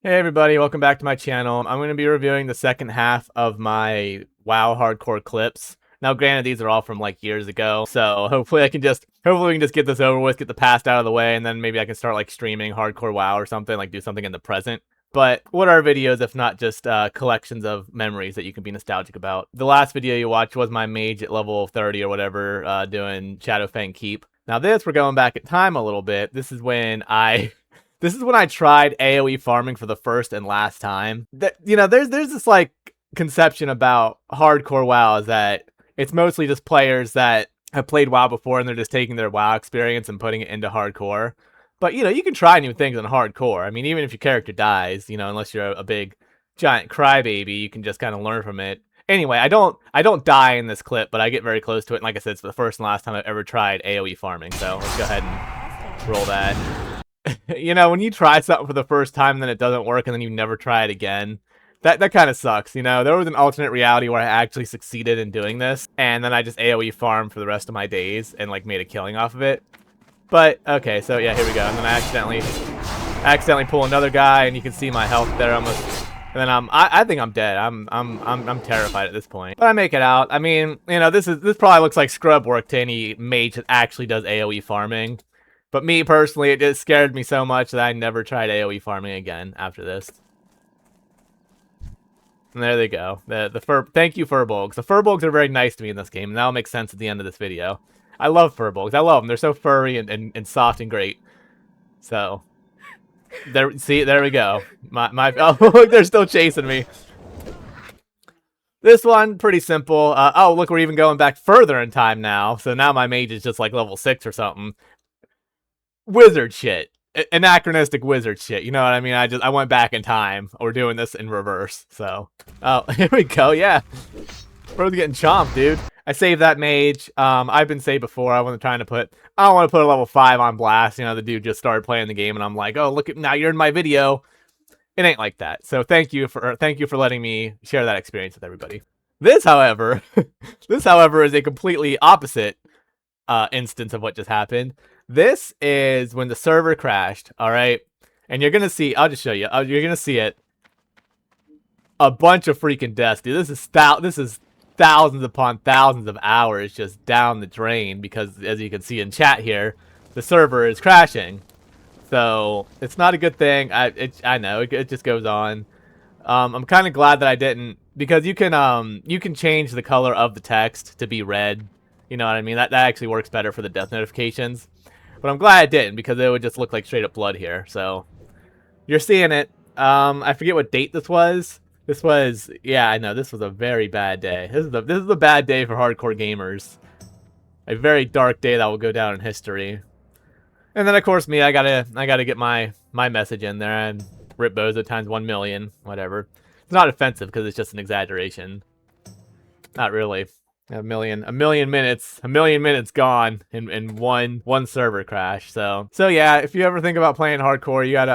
Hey everybody, welcome back to my channel. I'm going to be reviewing the second half of my WoW hardcore clips. Now granted, these are all from like years ago, so hopefully we can just get this over with, get the past out of the way, and then maybe I can start like streaming hardcore WoW or something, like do something in the present. But what are videos if not just collections of memories that you can be nostalgic about? The last video you watched was my mage at level 30 or whatever, doing Shadowfang Keep. Now this, we're going back in time a little bit. This is when I tried AoE farming for the first and last time. There's this like conception about hardcore WoW is that it's mostly just players that have played WoW before and they're just taking their WoW experience and putting it into hardcore. But you can try new things in hardcore. I mean, even if your character dies, unless you're a big giant crybaby, you can just kind of learn from it. Anyway, I don't die in this clip, but I get very close to it. And like I said, it's the first and last time I've ever tried AoE farming. So let's go ahead and roll that. When you try something for the first time and then it doesn't work and then you never try it again, that kind of sucks. There was an alternate reality where I actually succeeded in doing this, and then I just AoE farmed for the rest of my days and like made a killing off of it. But okay, so yeah, here we go. And then I accidentally pull another guy, and you can see my health there almost. And then I think I'm dead. I'm terrified at this point. But I make it out. I mean, this probably looks like scrub work to any mage that actually does AoE farming. But me personally, it just scared me so much that I never tried AoE farming again after this. And there they go. Thank you, Furbolgs. The Furbolgs are very nice to me in this game, and that'll make sense at the end of this video. I love Furbolgs. I love them. They're so furry and soft and great. So, there we go. Oh, look, they're still chasing me. This one, pretty simple. Oh, look, we're even going back further in time now. So now my mage is just like level 6 or something. Wizard shit. Anachronistic wizard shit. You know what I mean? I went back in time. We're doing this in reverse. So, oh, here we go. Yeah. Bro's getting chomped, dude. I saved that mage. I've been saved before. I don't want to put a level 5 on blast. The dude just started playing the game and I'm like, oh, look at, now you're in my video. It ain't like that. So thank you for letting me share that experience with everybody. This, however, is a completely opposite instance of what just happened. This is when the server crashed, all right? And you're going to see, I'll just show you. You're going to see it. A bunch of freaking deaths, dude. This is thousands upon thousands of hours just down the drain because, as you can see in chat here, the server is crashing. So, it's not a good thing. I know, it just goes on. I'm kind of glad that I didn't, because you can change the color of the text to be red. You know what I mean? That actually works better for the death notifications. But I'm glad I didn't, because it would just look like straight up blood here. So, you're seeing it. I forget what date this was. This was, yeah, I know, this was a very bad day. This is a bad day for hardcore gamers. A very dark day that will go down in history. And then, of course, me, I gotta get my message in there, and rip Bozo times 1 million, whatever. It's not offensive, because it's just an exaggeration. Not really. A million minutes gone in one server crash. So yeah, if you ever think about playing hardcore, you gotta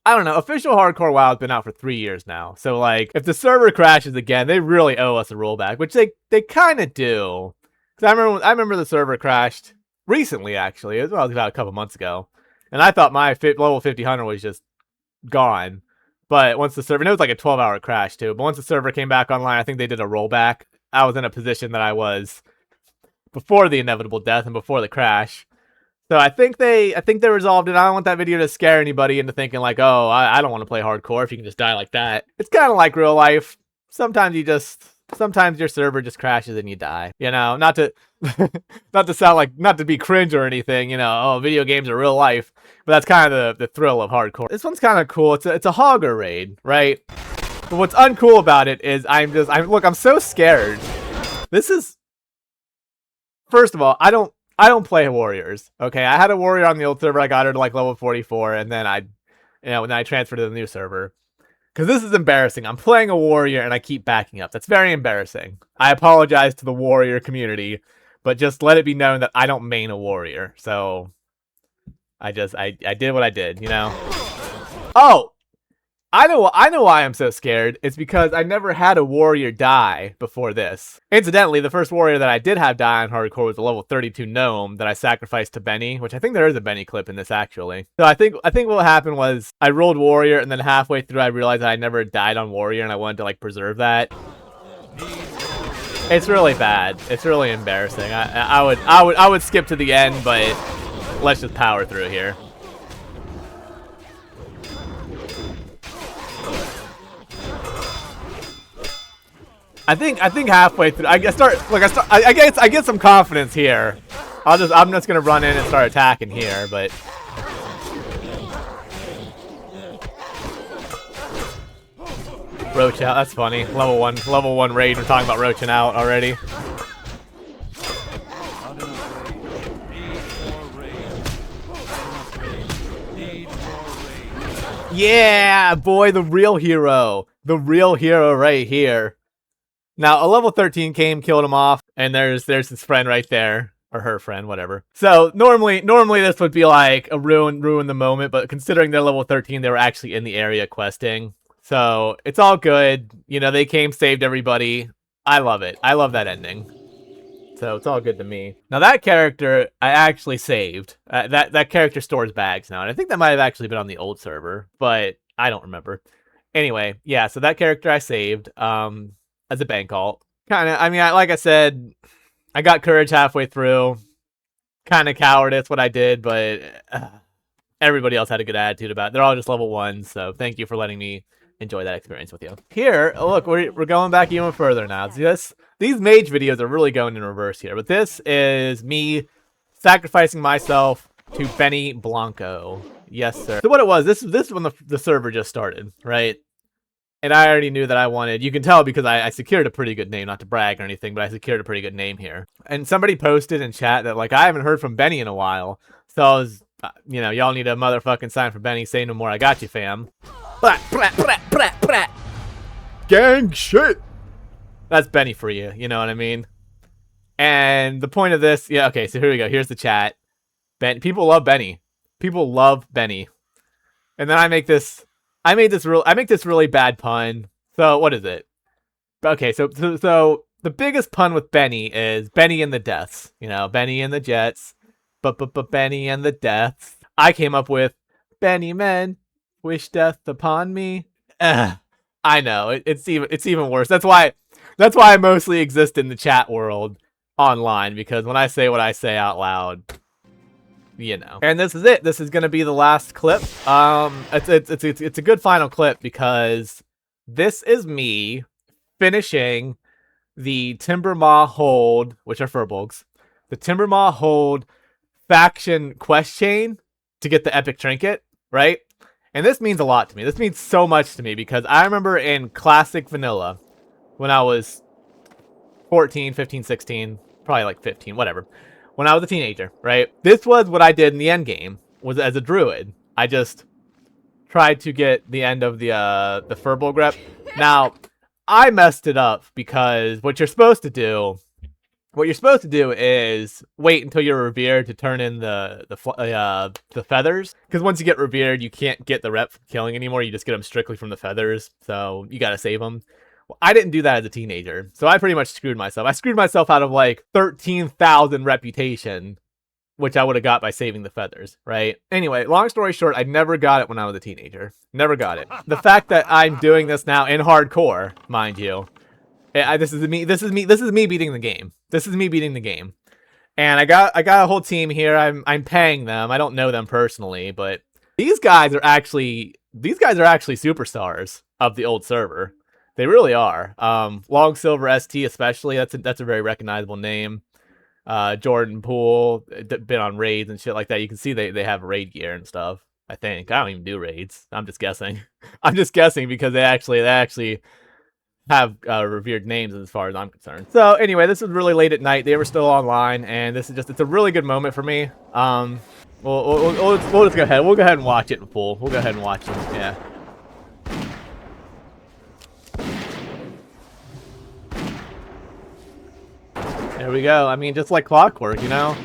I don't know. Official hardcore WoW has been out for 3 years now. So like, if the server crashes again, they really owe us a rollback, which they kind of do. Cause I remember the server crashed recently, actually. It was about a couple months ago, and I thought my level 50 hunter was just gone. But once the server, and it was like a 12-hour crash too. But once the server came back online, I think they did a rollback. I was in a position that I was before the inevitable death and before the crash. So I think they resolved it. I don't want that video to scare anybody into thinking like, oh, I don't want to play hardcore if you can just die like that. It's kind of like real life. Sometimes your server just crashes and you die. Not to sound like, not to be cringe or anything, oh, video games are real life. But that's kind of the thrill of hardcore. This one's kind of cool. It's a Hogger raid, right? But what's uncool about it is I'm so scared. This is, first of all, I don't play warriors. Okay, I had a warrior on the old server. I got her to like level 44, and then I transferred to the new server. Because this is embarrassing. I'm playing a warrior and I keep backing up. That's very embarrassing. I apologize to the warrior community, but just let it be known that I don't main a warrior. So I did what I did, Oh! I know why I'm so scared. It's because I never had a warrior die before this. Incidentally, the first warrior that I did have die on hardcore was a level 32 gnome that I sacrificed to Benny, which I think there is a Benny clip in this actually. So I think what happened was I rolled warrior, and then halfway through I realized that I never died on warrior, and I wanted to like preserve that. It's really bad. It's really embarrassing. I would skip to the end, but let's just power through here. I think halfway through I get some confidence here. I'm just gonna run in and start attacking here, but roach out, that's funny. Level one raid, we're talking about roaching out already. Yeah, boy, the real hero. The real hero right here. Now, a level 13 came, killed him off, and there's his friend right there. Or her friend, whatever. So, normally this would be like a ruin the moment, but considering they're level 13, they were actually in the area questing. So, it's all good. You know, they came, saved everybody. I love it. I love that ending. So, it's all good to me. Now, that character, I actually saved. That character stores bags now, and I think that might have actually been on the old server, but I don't remember. Anyway, yeah, so that character I saved, as a bank alt. I mean, like I said, I got courage halfway through. Kind of cowardice what I did, but everybody else had a good attitude about it. They're all just level 1, so thank you for letting me enjoy that experience with you. Here, look, we're going back even further now. These mage videos are really going in reverse here, but this is me sacrificing myself to Benny Blanco. Yes, sir. So what it was, this is when the server just started, right? And I already knew that I wanted, you can tell because I secured a pretty good name, not to brag or anything, but I secured a pretty good name here. And somebody posted in chat that, like, I haven't heard from Benny in a while. So I was, you know, y'all need a motherfucking sign for Benny. Say no more, I got you, fam. Brat, brat, brat, brat, brat. Gang shit. That's Benny for you, you know what I mean? And the point of this, yeah, okay, so here we go. Here's the chat. People love Benny. People love Benny. And then I make this really bad pun. So what is it? Okay, so the biggest pun with Benny is Benny and the Deaths. You know, Benny and the Jets, but Benny and the Deaths. I came up with Benny men wish death upon me. I know it's even worse. That's why I mostly exist in the chat world online, because when I say what I say out loud, you know. And this is it. This is gonna be the last clip. It's a good final clip because this is me finishing the Timbermaw Hold, which are Furbolgs, the Timbermaw Hold faction quest chain to get the epic trinket, right? And this means a lot to me. This means so much to me because I remember in classic vanilla when I was 14, 15, 16, probably like 15, whatever. When I was a teenager, right? This was what I did in the end game, was as a druid. I just tried to get the end of the Furbolg rep. Now, I messed it up because what you're supposed to do is wait until you're revered to turn in the feathers. Because once you get revered, you can't get the rep from killing anymore. You just get them strictly from the feathers. So you gotta save them. Well, I didn't do that as a teenager, so I pretty much screwed myself. I screwed myself out of like 13,000 reputation, which I would have got by saving the feathers, right? Anyway, long story short, I never got it when I was a teenager. Never got it. The fact that I'm doing this now in hardcore, mind you, this is me beating the game. This is me beating the game. And I got a whole team here. I'm paying them. I don't know them personally, but these guys are actually superstars of the old server. They really are. Long Silver ST especially. That's a very recognizable name. Jordan Poole, been on raids and shit like that. You can see they have raid gear and stuff. I think I don't even do raids. I'm just guessing. I'm just guessing because they actually have revered names as far as I'm concerned. So anyway, this was really late at night. They were still online, and it's a really good moment for me. We'll just go ahead. We'll go ahead and watch it in full. We'll go ahead and watch it. Yeah. There we go. I mean, just like clockwork, you know?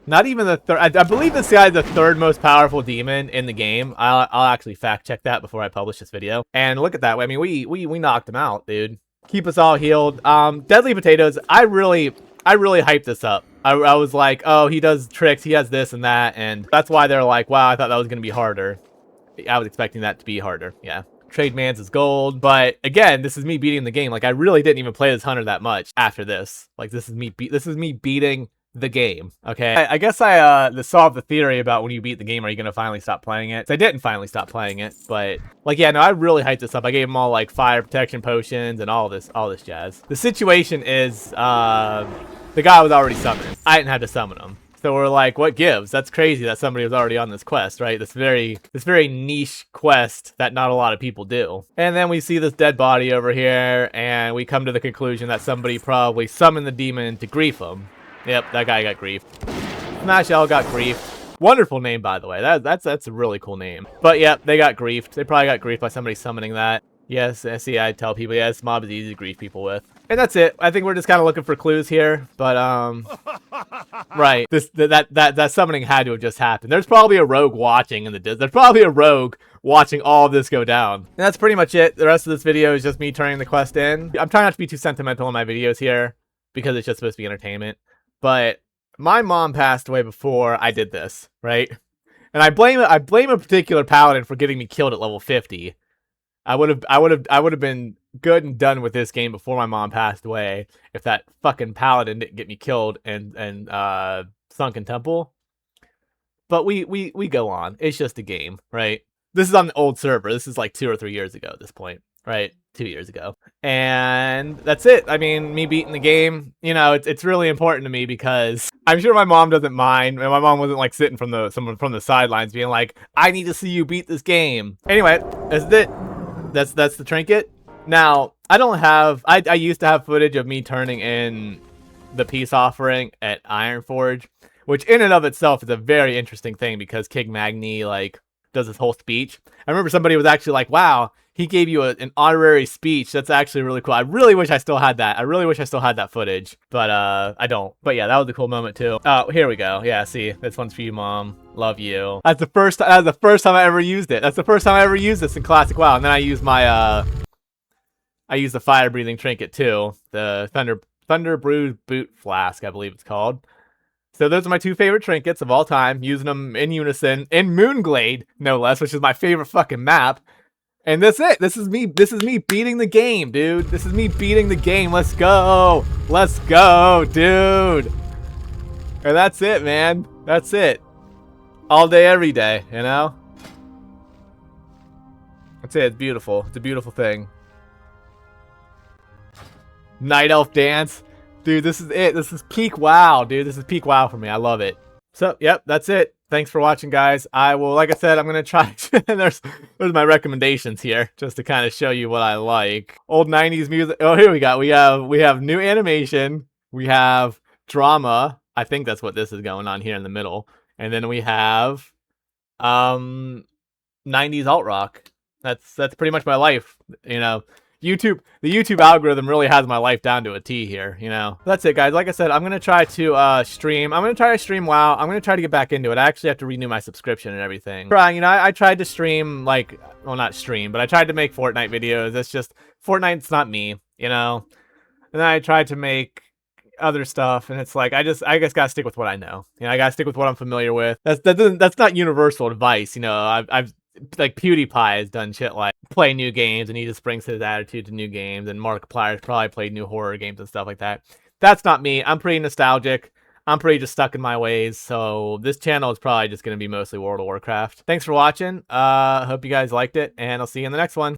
Not even the third. I believe this guy is the third most powerful demon in the game. I'll actually fact check that before I publish this video. And look at that. I mean, we knocked him out, dude. Keep us all healed. Deadly Potatoes. I really hyped this up. I was like, oh, he does tricks. He has this and that, and that's why they're like, wow, I thought that was gonna be harder. I was expecting that to be harder. Yeah. Trade Mans is gold, but again, this is me beating the game. Like, I really didn't even play this hunter that much after this. Like, this is me beating the game. Okay, I guess I solved the theory about when you beat the game, are you gonna finally stop playing it? So I didn't finally stop playing it, but like, yeah, no, I really hyped this up. I gave them all like fire protection potions and all this jazz. The situation is, the guy was already summoned. I didn't have to summon him. So we're like, what gives? That's crazy that somebody was already on this quest, right? This very niche quest that not a lot of people do. And then we see this dead body over here, and we come to the conclusion that somebody probably summoned the demon to grief him. Yep, that guy got griefed. Smash L got griefed. Wonderful name, by the way. That's a really cool name. But yep, they got griefed. They probably got griefed by somebody summoning that. Yes, see, I tell people, yeah, this mob is easy to grief people with. And that's it. I think we're just kind of looking for clues here, but right. That summoning had to have just happened. There's probably a rogue watching in the there's probably a rogue watching all of this go down. And that's pretty much it. The rest of this video is just me turning the quest in. I'm trying not to be too sentimental in my videos here because it's just supposed to be entertainment. But my mom passed away before I did this, right? And I blame a particular paladin for getting me killed at level 50. I would have been good and done with this game before my mom passed away if that fucking paladin didn't get me killed and Sunken Temple. But we go on. It's just a game, right? This is on the old server. This is like 2 or 3 years ago at this point, right? 2 years ago. And that's it. I mean, me beating the game, you know, it's really important to me because I'm sure my mom doesn't mind. And my mom wasn't like sitting from the sidelines being like, I need to see you beat this game. Anyway, that's it. That's the trinket. Now, I don't have... I used to have footage of me turning in the peace offering at Ironforge, which in and of itself is a very interesting thing because King Magni, like, does his whole speech. I remember somebody was actually like, wow, he gave you an honorary speech. That's actually really cool. I really wish I still had that. I really wish I still had that footage, but I don't. But yeah, that was a cool moment too. Oh, here we go. Yeah, see, this one's for you, Mom. Love you. That's the first time I ever used it. That's the first time I ever used this in Classic WoW. And then I used my I used the fire breathing trinket too. The Thunder Brew Boot Flask, I believe it's called. So those are my 2 favorite trinkets of all time, using them in unison in Moonglade, no less, which is my favorite fucking map. And that's it. This is me beating the game, dude. This is me beating the game. Let's go. Let's go, dude. And that's it, man. That's it. All day, every day, you know? That's it. It's beautiful. It's a beautiful thing. Night Elf Dance. Dude, this is it. This is peak WoW, dude. This is peak WoW for me. I love it. So, yep, that's it. Thanks for watching, guys. I will, like I said, I'm going to try. there's my recommendations here, just to kind of show you what I like. Old 90s music. Oh, here we go. We have new animation. We have drama. I think that's what this is going on here in the middle. And then we have 90s alt rock. That's pretty much my life, you know. The YouTube algorithm really has my life down to a T here, you know. That's it, guys. Like I said, I'm gonna try to stream. I'm gonna try to stream WoW. I'm gonna try to get back into it. I actually have to renew my subscription and everything. You know, I tried to stream, like, well, not stream, but I tried to make Fortnite videos. It's just Fortnite's not me, you know. And then I tried to make other stuff, and it's like I just gotta stick with what I know. You know, I gotta stick with what I'm familiar with. That's not universal advice, you know. I've like PewDiePie has done shit like play new games, and he just brings his attitude to new games, and Markiplier's probably played new horror games and stuff like that. That's not me. I'm pretty nostalgic. I'm pretty just stuck in my ways, so this channel is probably just going to be mostly World of Warcraft. Thanks for watching. Hope you guys liked it, and I'll see you in the next one.